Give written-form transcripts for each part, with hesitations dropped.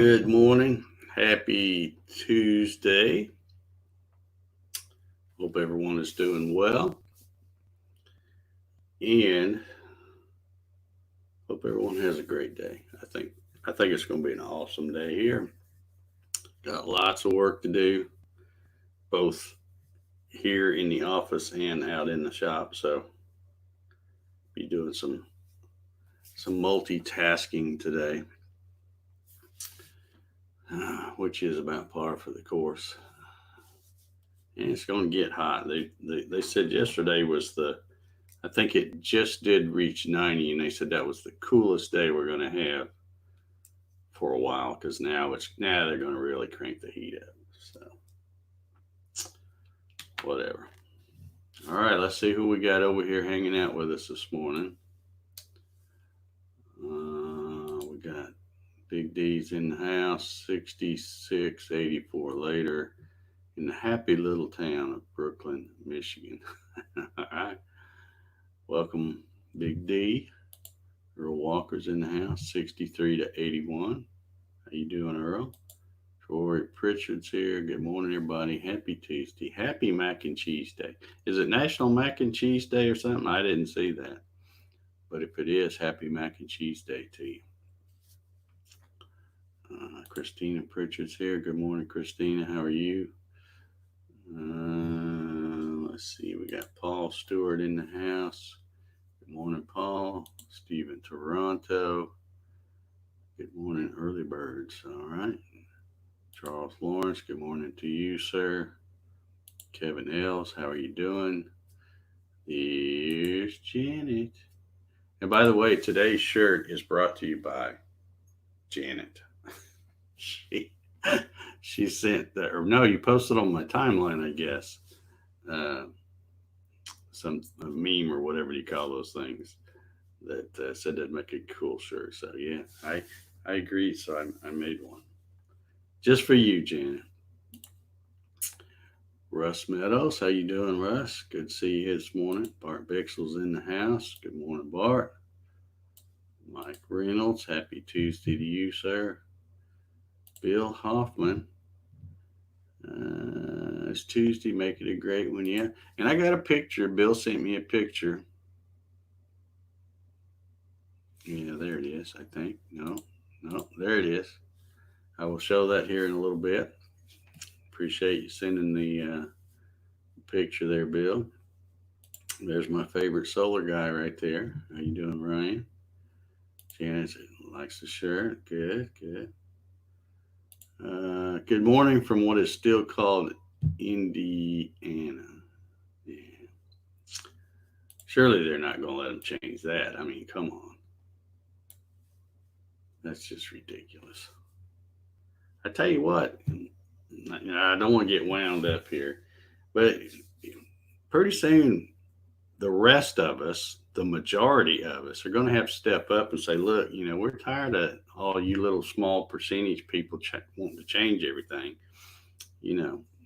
Good morning. Happy Tuesday. Hope everyone is doing well. And hope everyone has a great day. I think it's going to be an awesome day here. Got lots of work to do, both here in the office and out in the shop. So be doing some multitasking today, which is about par for the course. And it's going to get hot. They said yesterday was I think it just did reach 90, and they said that was the coolest day we're going to have for a while, because now they're going to really crank the heat up. So whatever. All right, let's see who we got over here hanging out with us this morning. We got Big D's in the house, 6684 later, in the happy little town of Brooklyn, Michigan. All right. Welcome, Big D. Earl Walker's in the house, 63 to 81. How you doing, Earl? Kristina Pritchard's here. Good morning, everybody. Happy Tuesday. Happy Mac and Cheese Day. Is it National Mac and Cheese Day or something? I didn't see that. But if it is, happy Mac and Cheese Day to you. Kristina Pritchard's here. Good morning, Kristina. How are you? Let's see. We got Paul Stewart in the house. Good morning, Paul. Steve in Toronto. Good morning, early birds. All right. Charles Lawrence, good morning to you, sir. Kevin Els, how are you doing? There's Janet. And by the way, today's shirt is brought to you by Janet. She sent that, or no, you posted on my timeline, I guess. A meme or whatever you call those things that said that'd make a cool shirt. So yeah, I agreed. So I made one just for you, Janet. Russ Meadows, how you doing, Russ? Good to see you this morning. Bart Bixel's in the house. Good morning, Bart. Mike Reynolds, happy Tuesday to you, sir. Bill Hoffman. It's Tuesday, make it a great one, yeah. And I got a picture. Bill sent me a picture. Yeah, there it is, I think. No, there it is. I will show that here in a little bit. Appreciate you sending the picture there, Bill. There's my favorite solar guy right there. How you doing, Ryan? Janet likes the shirt. Good. Good morning from what is still called Indiana. Yeah. Surely they're not going to let them change that. I mean, come on. That's just ridiculous. I tell you what, I don't want to get wound up here, but pretty soon the rest of us, the majority of us, are going to have to step up and say, look, we're tired of all you little small percentage people wanting to change everything.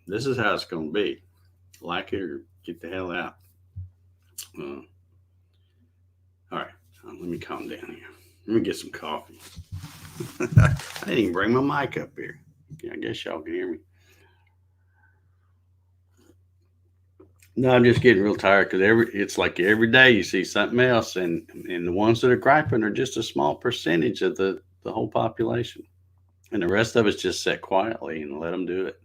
This is how it's going to be. Like it or get the hell out. All right, let me calm down here. Let me get some coffee. I didn't even bring my mic up here. I guess y'all can hear me. No, I'm just getting real tired because it's like every day you see something else, and the ones that are griping are just a small percentage of the whole population, and the rest of us just sit quietly and let them do it.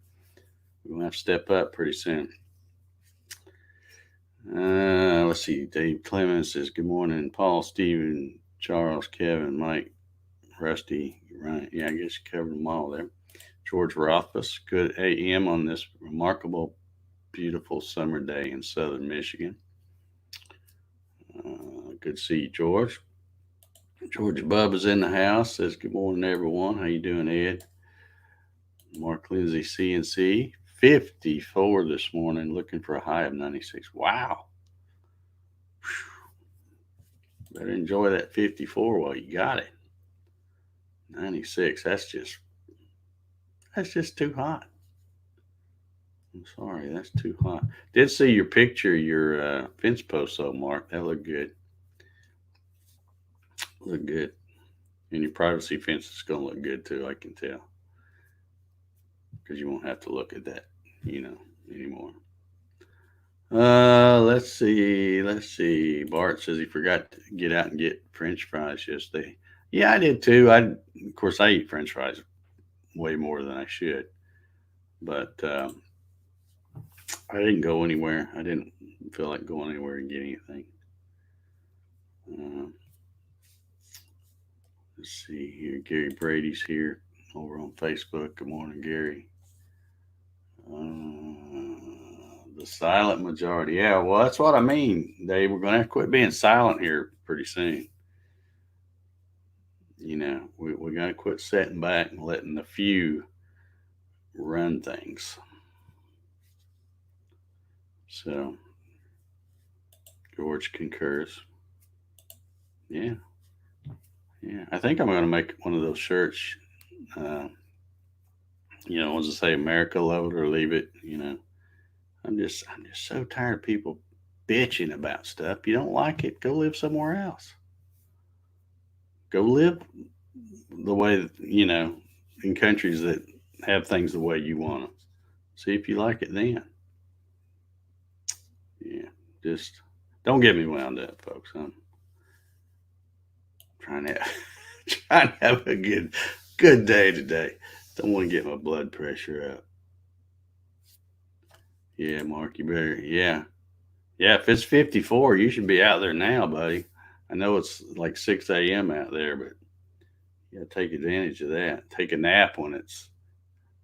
We're gonna have to step up pretty soon. Let's see. Dave Clemens says good morning. Paul, Stephen, Charles, Kevin, Mike, Rusty, Ryan. Yeah, I guess you covered them all there. George Rothfuss, good AM on this remarkable, beautiful summer day in southern Michigan. Good to see you, George. George Bubba's in the house. Says good morning, everyone. How you doing, Ed? Mark Lindsay CNC, 54 this morning, looking for a high of 96. Wow. Whew. Better enjoy that 54 while you got it. 96. That's just too hot. I'm sorry, that's too hot. Did see your picture, your fence post, though, Mark. That looked good. And your privacy fence is going to look good too, I can tell. Because you won't have to look at that, anymore. Let's see. Let's see. Bart says he forgot to get out and get French fries yesterday. Yeah, I did too. Of course, I eat French fries way more than I should, but I didn't go anywhere. I didn't feel like going anywhere and get anything. Uh, let's see here. Gary Brady's here over on Facebook. Good morning, Gary. The silent majority. Yeah, well, that's what I mean, Dave. We're going to have to quit being silent here pretty soon. We're going to quit sitting back and letting the few run things. So, George concurs. Yeah. Yeah. I think I'm going to make one of those shirts. Ones that say America, love it or leave it. I'm just so tired of people bitching about stuff. You don't like it, go live somewhere else. Go live the way, in countries that have things the way you want them. See if you like it then. Yeah, just don't get me wound up, folks. I'm trying to have a good day today. Don't want to get my blood pressure up. Yeah, Mark, you better. Yeah. If it's 54, you should be out there now, buddy. I know it's like 6 a.m. out there, but you got to take advantage of that. Take a nap when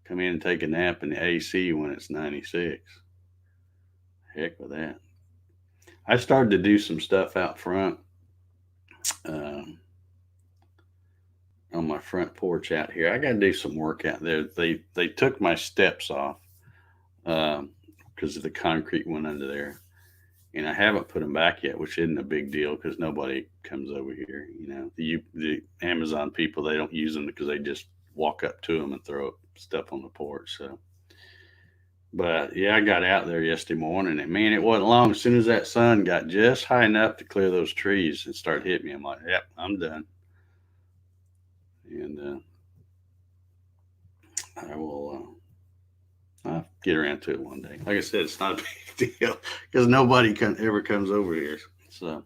come in and take a nap in the AC when it's 96. Heck with that. I started to do some stuff out front on my front porch out here. I got to do some work out there. They took my steps off because the concrete went under there. And I haven't put them back yet, which isn't a big deal because nobody comes over here. The Amazon people, they don't use them because they just walk up to them and throw stuff on the porch. So, but yeah, I got out there yesterday morning, and man, it wasn't long. As soon as that sun got just high enough to clear those trees and start hitting me, I'm like, yep, I'm done. And I will. I'll get around to it one day. Like I said, it's not a big deal because nobody ever comes over here. So,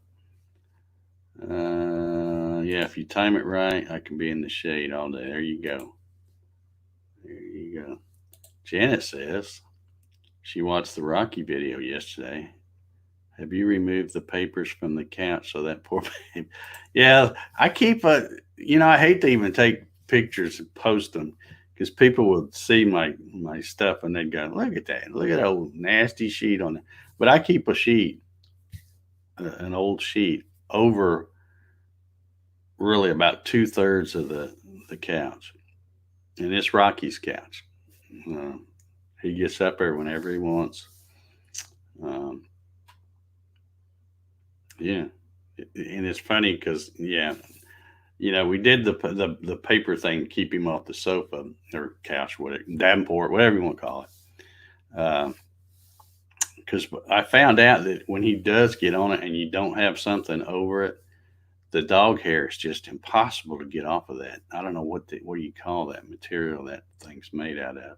yeah, if you time it right, I can be in the shade all day. There you go. There you go. Janet says she watched the Rocky video yesterday. Have you removed the papers from the couch so that poor babe? Yeah, I keep I hate to even take pictures and post them because people would see my stuff and they'd go, look at that old nasty sheet on it. But I keep a sheet, an old sheet, over really about 2/3 of the couch, and it's Rocky's couch. He gets up there whenever he wants. Yeah, and it's funny because we did the paper thing to keep him off the sofa or couch, whatever, davenport, whatever you want to call it. Because I found out that when he does get on it and you don't have something over it, the dog hair is just impossible to get off of that. I don't know what do you call that material that thing's made out of.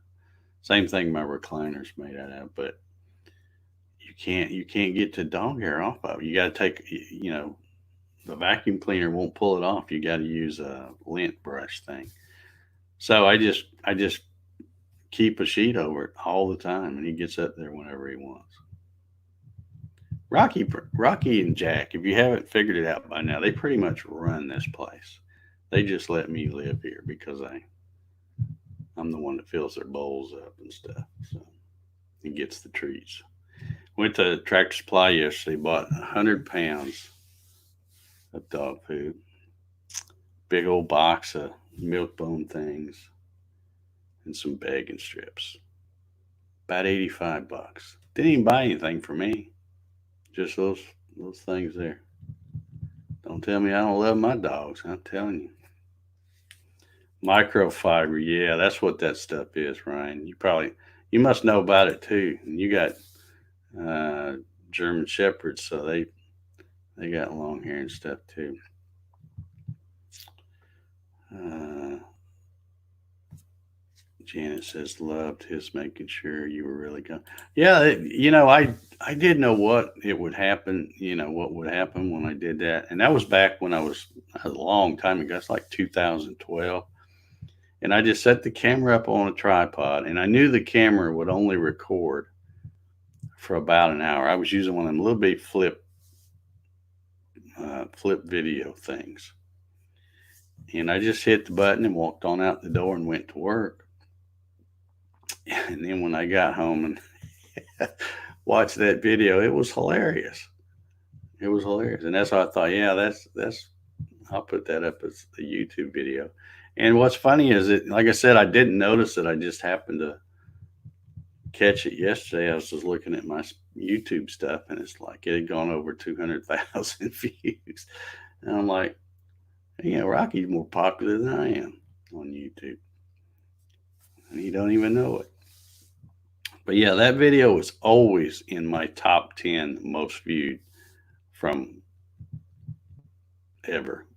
Same thing my recliner's made out of, but you can't get the dog hair off of it. You got to take the vacuum cleaner won't pull it off. You got to use a lint brush thing. So I just keep a sheet over it all the time, and he gets up there whenever he wants. Rocky and Jack, if you haven't figured it out by now, they pretty much run this place. They just let me live here because I'm the one that fills their bowls up and stuff. So he gets the treats. Went to Tractor Supply yesterday, bought 100 pounds of dog food. Big old box of milk bone things and some bacon strips. About $85. Didn't even buy anything for me. Just those things there. Don't tell me I don't love my dogs. I'm telling you. Microfiber, yeah, that's what that stuff is, Ryan. You must know about it too. And you got German Shepherds, so they got long hair and stuff too. Janet says loved his making sure you were really gone. Yeah, I did know what it would happen. What would happen when I did that, and that was back when I was a long time ago. It's like 2012, and I just set the camera up on a tripod, and I knew the camera would only record for about an hour. I was using one of them little bit flip video things, and I just hit the button and walked on out the door and went to work. And then when I got home and watched that video, it was hilarious. It was hilarious, and that's why I thought, yeah, that's I'll put that up as the YouTube video. And what's funny is that, like I said, I didn't notice it. I just happened to catch it yesterday. I was just looking at my YouTube stuff, and it's like it had gone over 200,000 views. And I'm like, Rocky's more popular than I am on YouTube, and he don't even know it. But yeah, that video was always in my top 10 most viewed from ever.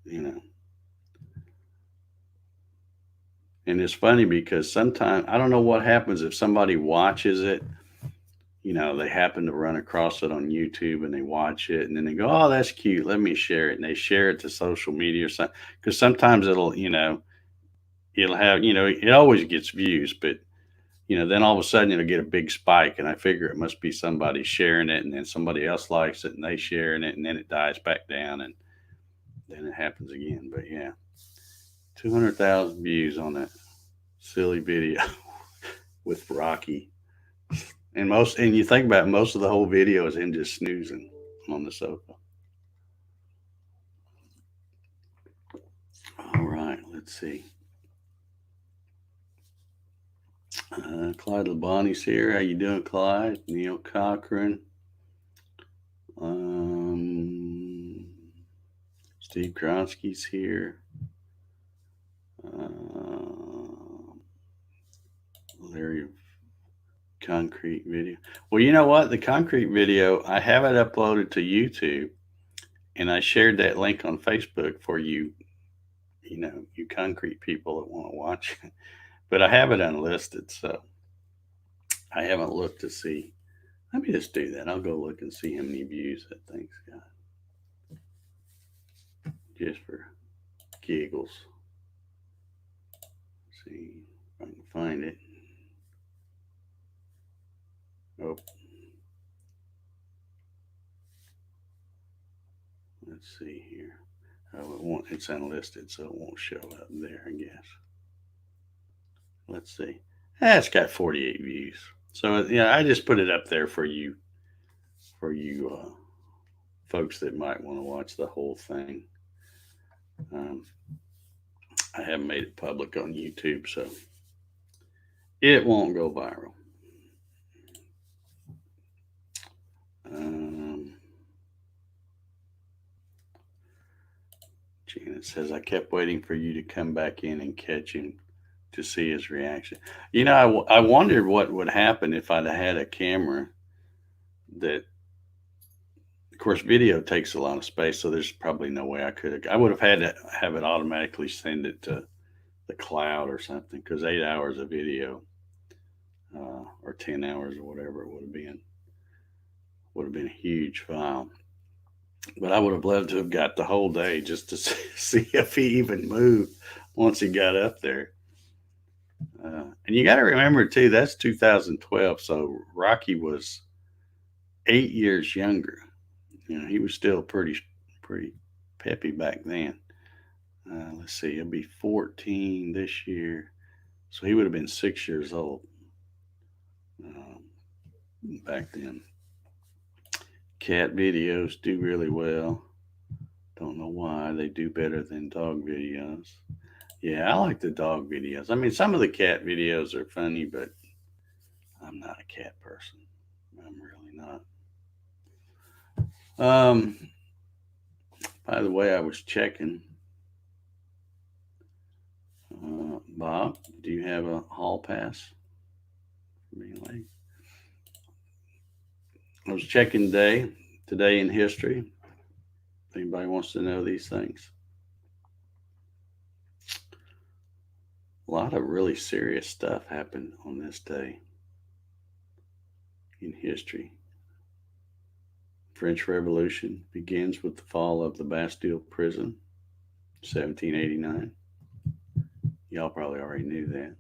And it's funny because sometimes I don't know what happens if somebody watches it. They happen to run across it on YouTube and they watch it and then they go, "Oh, that's cute. Let me share it." And they share it to social media or something. Because sometimes it'll have, it always gets views, but then all of a sudden it'll get a big spike, and I figure it must be somebody sharing it, and then somebody else likes it and they sharing it, and then it dies back down, and then it happens again. But yeah, 200,000 views on that silly video with Rocky. And you think about it, most of the whole video is him just snoozing on the sofa. All right, let's see. Clyde Labonte's here. How you doing, Clyde? Neil Cochran. Steve Gronsky's here. Larry concrete video. Well, you know what? The concrete video, I have it uploaded to YouTube, and I shared that link on Facebook for you, you concrete people that want to watch it. But I have it unlisted, so I haven't looked to see. Let me just do that. I'll go look and see how many views that thing's got. Just for giggles. Let's see if I can find it. Oh. Let's see here. Oh, it's unlisted, so it won't show up there, I guess. Let's see. It's got 48 views. So I just put it up there for you folks that might want to watch the whole thing. I haven't made it public on YouTube, so it won't go viral. Janet says, I kept waiting for you to come back in and catch him to see his reaction. I wondered what would happen if I'd had a camera that, of course, video takes a lot of space, so there's probably no way I would have had to have it automatically send it to the cloud or something, because 8 hours of video or 10 hours or whatever it would have been a huge file. But I would have loved to have got the whole day just to see if he even moved once he got up there. And you got to remember, too, that's 2012, so Rocky was 8 years younger. He was still pretty peppy back then. Let's see, he'll be 14 this year, so he would have been 6 years old back then. Cat videos do really well. Don't know why. They do better than dog videos. Yeah, I like the dog videos. I mean, some of the cat videos are funny, but I'm not a cat person. I'm really not. By the way, I was checking. Bob, do you have a hall pass for being late? I was checking today in history. If anybody wants to know these things. A lot of really serious stuff happened on this day in history. French Revolution begins with the fall of the Bastille prison, 1789. Y'all probably already knew that.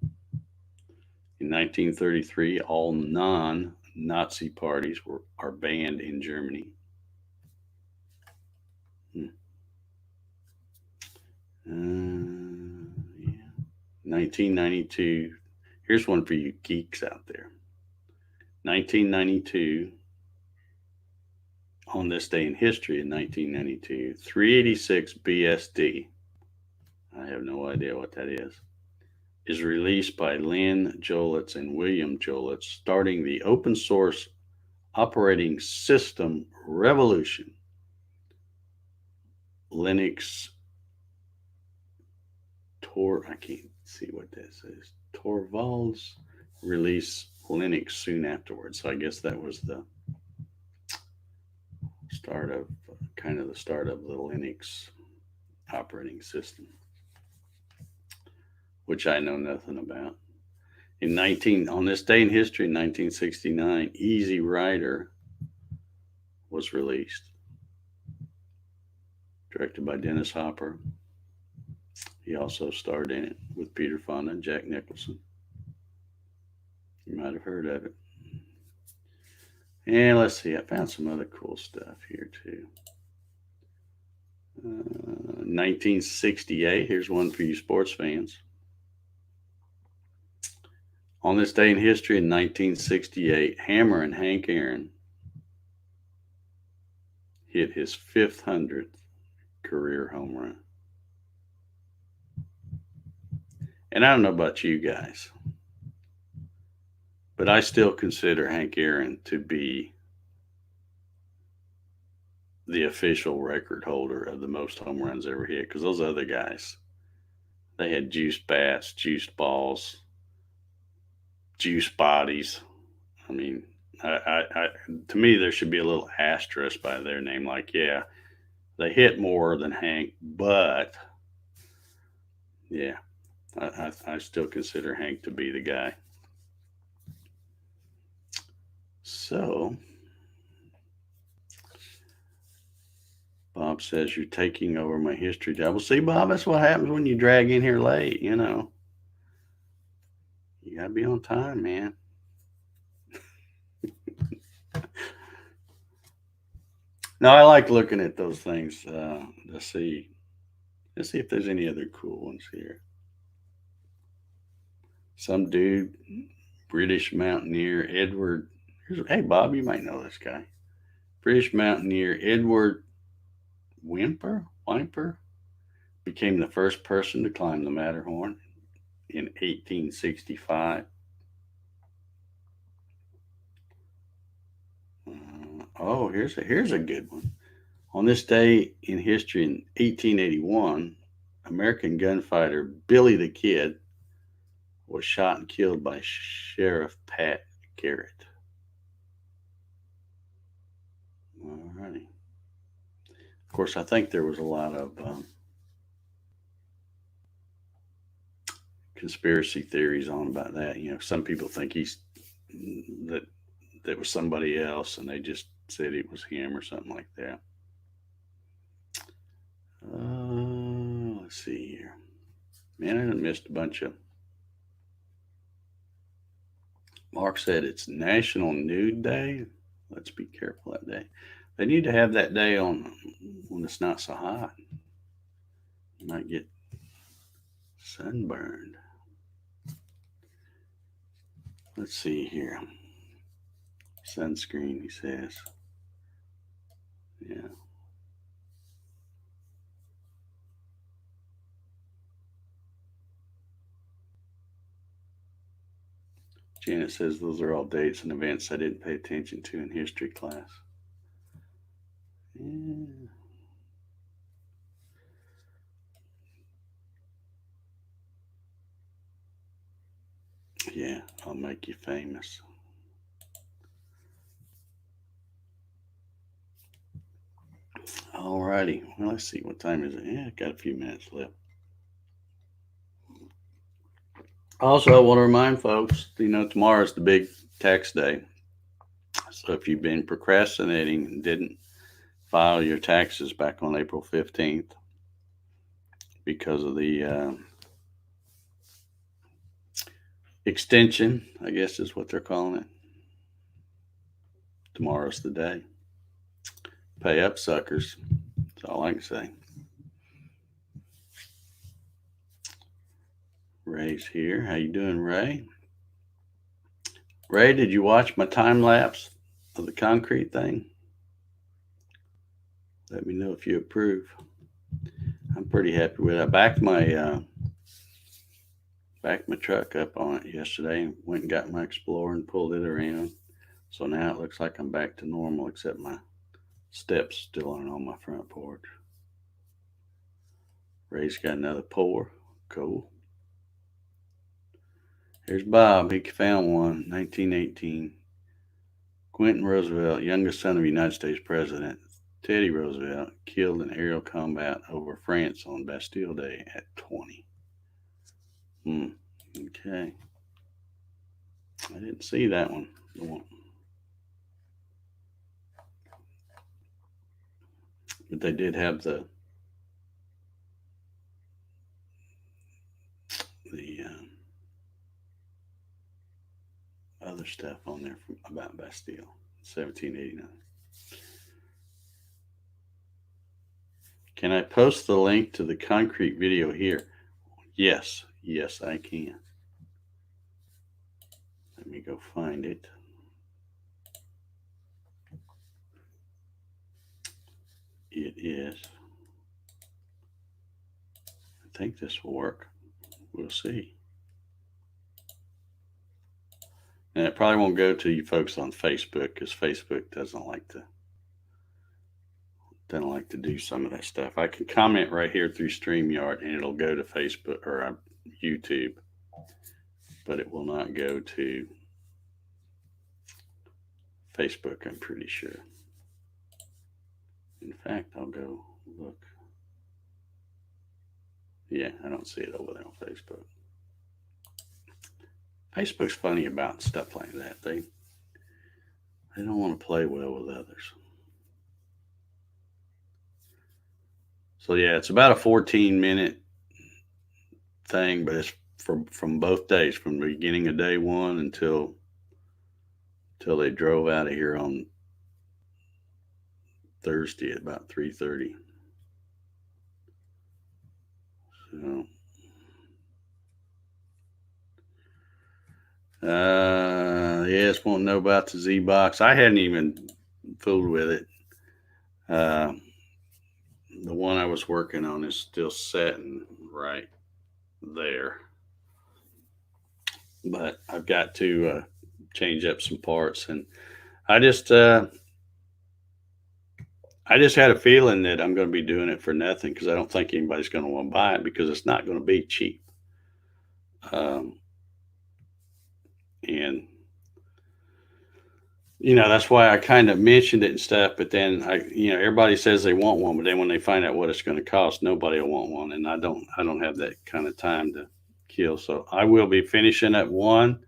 In 1933, all non-Nazi parties are banned in Germany. Yeah. 1992. Here's one for you geeks out there. 1992. On this day in history in 1992, 386 BSD. I have no idea what that is released by Lynn Jolitz and William Jolitz, starting the open source operating system revolution. Linux I can't see what this is. Torvalds released Linux soon afterwards. So I guess that was the start of the Linux operating system, which I know nothing about. On this day in history, in 1969, Easy Rider was released, directed by Dennis Hopper. He also starred in it with Peter Fonda and Jack Nicholson. You might have heard of it. And let's see, I found some other cool stuff here too. 1968, here's one for you sports fans. On this day in history in 1968, Hammer and Hank Aaron hit his 500th career home run. And I don't know about you guys, but I still consider Hank Aaron to be the official record holder of the most home runs ever hit, because those other guys, they had juiced bats, juiced balls, juiced bodies. I mean, to me, there should be a little asterisk by their name, like, yeah, they hit more than Hank, but yeah, I still consider Hank to be the guy. So, Bob says, you're taking over my history job. Well, see, Bob, that's what happens when you drag in here late, you know. You got to be on time, man. No, I like looking at those things. Let's see if there's any other cool ones here. Some dude, British mountaineer Edward. Hey, Bob, you might know this guy. British mountaineer Edward Whymper became the first person to climb the Matterhorn in 1865. Here's a good one. On this day in history in 1881, American gunfighter Billy the Kid was shot and killed by Sheriff Pat Garrett. Alrighty. Of course, I think there was a lot of conspiracy theories on about that. You know, some people think that was somebody else, and they just said it was him or something like that. Let's see here. Man, I done missed a bunch of. Mark said it's National Nude Day. Let's be careful that day. They need to have that day on when it's not so hot. You might get sunburned. Let's see here. Sunscreen, he says. Yeah. Janet says those are all dates and events I didn't pay attention to in history class. Yeah, I'll make you famous. Alrighty. Well, let's see. What time is it? Yeah, got a few minutes left. Also, I want to remind folks, tomorrow's the big tax day. So if you've been procrastinating and didn't file your taxes back on April 15th because of the extension, I guess is what they're calling it, tomorrow's the day. Pay up, suckers. That's all I can say. Ray's here. How you doing, Ray? Ray, did you watch my time lapse of the concrete thing? Let me know if you approve. I'm pretty happy with it. I backed my truck up on it yesterday and went and got my Explorer and pulled it around. So now it looks like I'm back to normal, except my steps still aren't on my front porch. Ray's got another pour. Cool. Here's Bob. He found one, 1918. Quentin Roosevelt, youngest son of the United States President Teddy Roosevelt, killed in aerial combat over France on Bastille Day at 20. Okay. I didn't see that one. But they did have the other stuff on there about Bastille, 1789. Can I post the link to the concrete video here? Yes, I can. Let me go find it. It is. I think this will work. We'll see. And it probably won't go to you folks on Facebook because Facebook doesn't like to do some of that stuff. I can comment right here through StreamYard and it'll go to Facebook or YouTube, but it will not go to Facebook, I'm pretty sure. In fact, I'll go look. Yeah, I don't see it over there on Facebook. Facebook's funny about stuff like that. They don't want to play well with others. So yeah, it's about a 14-minute thing, but it's from both days, from the beginning of day one until they drove out of here on Thursday at about 3:30. So yes, won't know about the Z box. I hadn't even fooled with it. The one I was working on is still setting right there, but I've got to change up some parts, and I just had a feeling that I'm going to be doing it for nothing because I don't think anybody's going to want to buy it because it's not going to be cheap. And that's why I kind of mentioned it and stuff, but then everybody says they want one, but then when they find out what it's going to cost, nobody will want one. And I don't have that kind of time to kill. So I will be finishing up one.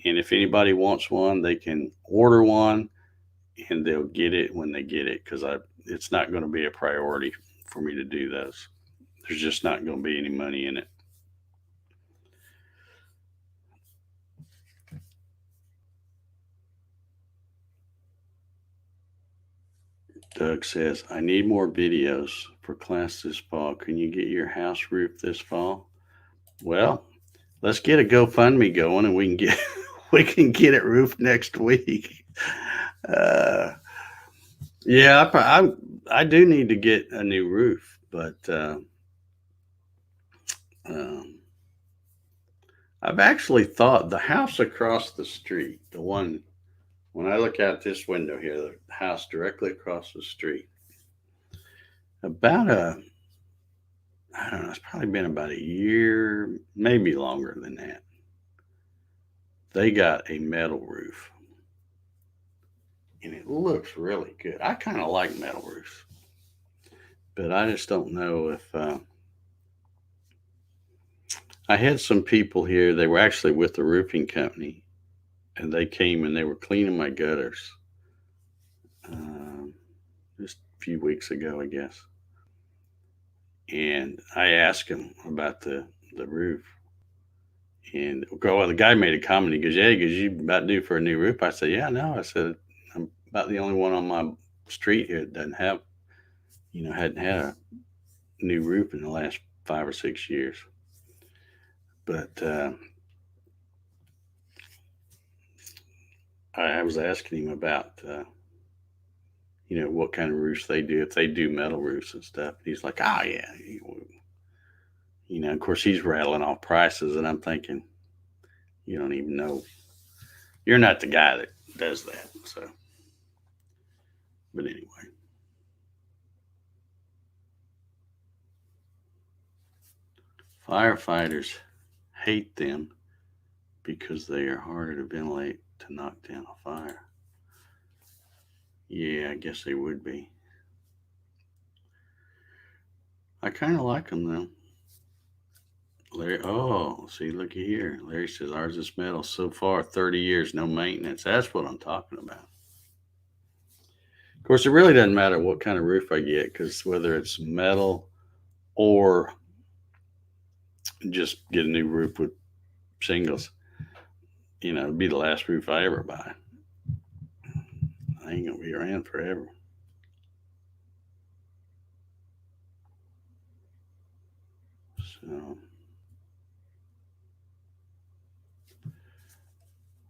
And if anybody wants one, they can order one and they'll get it when they get it. Cause it's not going to be a priority for me to do those. There's just not going to be any money in it. Doug says, I need more videos for class this fall. Can you get your house roof this fall? Well, let's get a GoFundMe going and we can get it roofed next week. Yeah, I do need to get a new roof, but I've actually thought the house across the street, the one when I look out this window here, the house directly across the street, I don't know, it's probably been about a year, maybe longer than that. They got a metal roof. And it looks really good. I kind of like metal roofs. But I just don't know if I had some people here. They were actually with the roofing company, and they came and they were cleaning my gutters just a few weeks ago, I guess. And I asked him about the roof. And well, the guy made a comment. He goes, "Yeah," he goes, "You about due for a new roof?" I said, "Yeah, no." I said, "I'm about the only one on my street here that doesn't have, hadn't had a new roof in the last 5 or 6 years." But I was asking him about, what kind of roofs they do, if they do metal roofs and stuff. He's like, "Oh, yeah." Of course, he's rattling off prices, and I'm thinking, you don't even know. You're not the guy that does that. So, but anyway. Firefighters hate them because they are harder to ventilate to knock down a fire. Yeah, I guess they would be. I kind of like them though. Larry, oh, see, looky here. Larry says ours is metal. So far, 30 years, no maintenance. That's what I'm talking about. Of course, it really doesn't matter what kind of roof I get, because whether it's metal or just get a new roof with shingles, it'll be the last roof I ever buy. I ain't gonna be around forever. So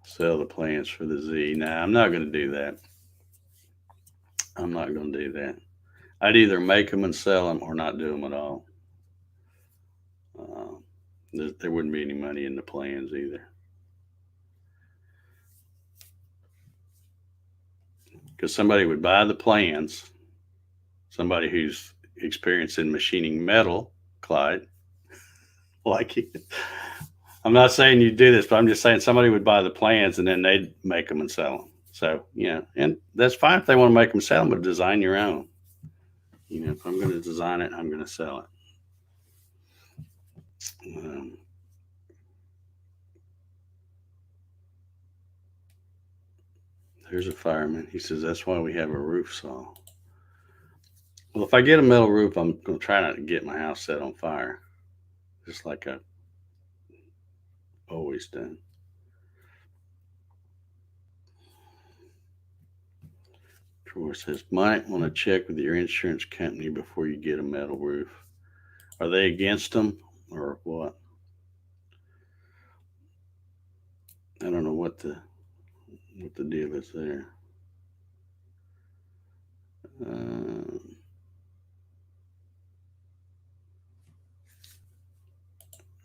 sell the plans for the Z. Nah, I'm not gonna do that. I'm not gonna do that. I'd either make them and sell them or not do them at all. There wouldn't be any money in the plans either. Because somebody would buy the plans, somebody who's experienced in machining metal, Clyde, like you. I'm not saying you do this, but I'm just saying somebody would buy the plans and then they'd make them and sell them. So, and that's fine if they want to make them sell them, but design your own. If I'm going to design it, I'm going to sell it. There's a fireman. He says, that's why we have a roof saw. Well, if I get a metal roof, I'm going to try not to get my house set on fire, just like I've always done. Troy says, might want to check with your insurance company before you get a metal roof. Are they against them or what? I don't know what the deal is there.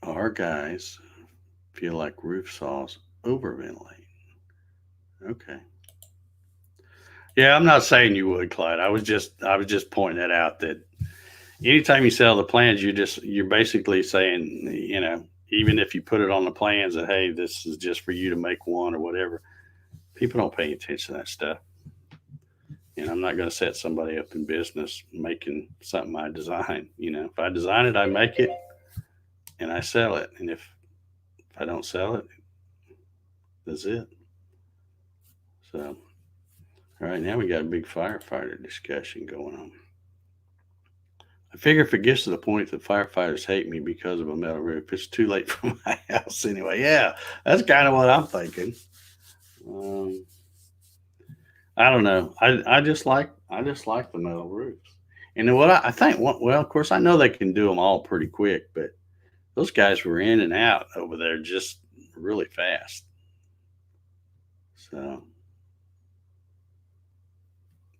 Our guys feel like roof saws overventilate. Okay. Yeah, I'm not saying you would, Clyde. I was just pointing that out, that anytime you sell the plans, you're basically saying, even if you put it on the plans that, hey, this is just for you to make one or whatever, people don't pay attention to that stuff. I'm not going to set somebody up in business making something I design. If I design it, I make it and I sell it. And if I don't sell it, that's it. So, all right, now we got a big firefighter discussion going on. I figure if it gets to the point that firefighters hate me because of a metal roof, it's too late for my house anyway. Yeah, that's kind of what I'm thinking. I don't know. I just like the metal roofs. And what I think, well, of course, I know they can do them all pretty quick, but those guys were in and out over there just really fast. So,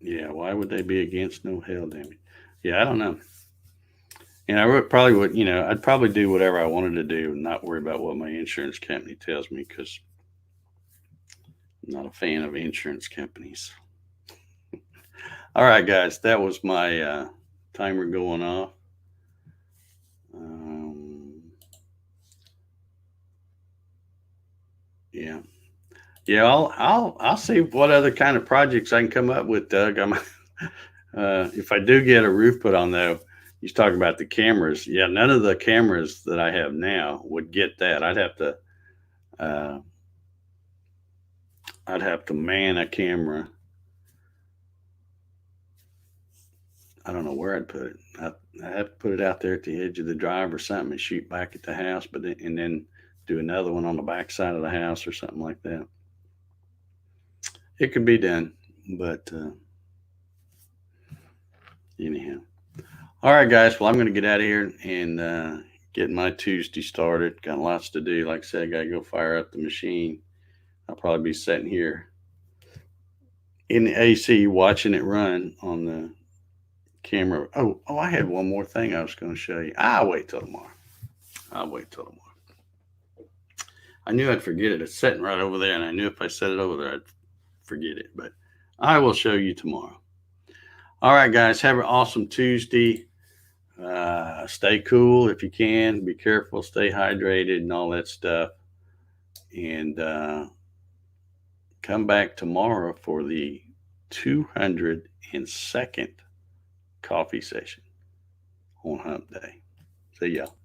yeah, why would they be against no hail damage? Yeah, I don't know. And I probably would, I'd probably do whatever I wanted to do and not worry about what my insurance company tells me, because I'm not a fan of insurance companies. All right, guys, that was my timer going off. Yeah, I'll see what other kind of projects I can come up with, Doug. If I do get a roof put on, though, You talk about the cameras. Yeah, none of the cameras that I have now would get that. I'd have to man a camera. I don't know where I'd put it. I have to put it out there at the edge of the drive or something and shoot back at the house, and then do another one on the back side of the house or something like that. It could be done, but anyhow. All right, guys. Well, I'm going to get out of here and get my Tuesday started. Got lots to do. Like I said, I got to go fire up the machine. I'll probably be sitting here in the AC watching it run on the camera. Oh, I had one more thing I was going to show you. I'll wait till tomorrow. I knew I'd forget it. It's sitting right over there, and I knew if I set it over there, I'd forget it. But I will show you tomorrow. All right, guys. Have an awesome Tuesday. Stay cool if you can. Be careful. Stay hydrated and all that stuff. And come back tomorrow for the 202nd coffee session on Hump Day. See y'all.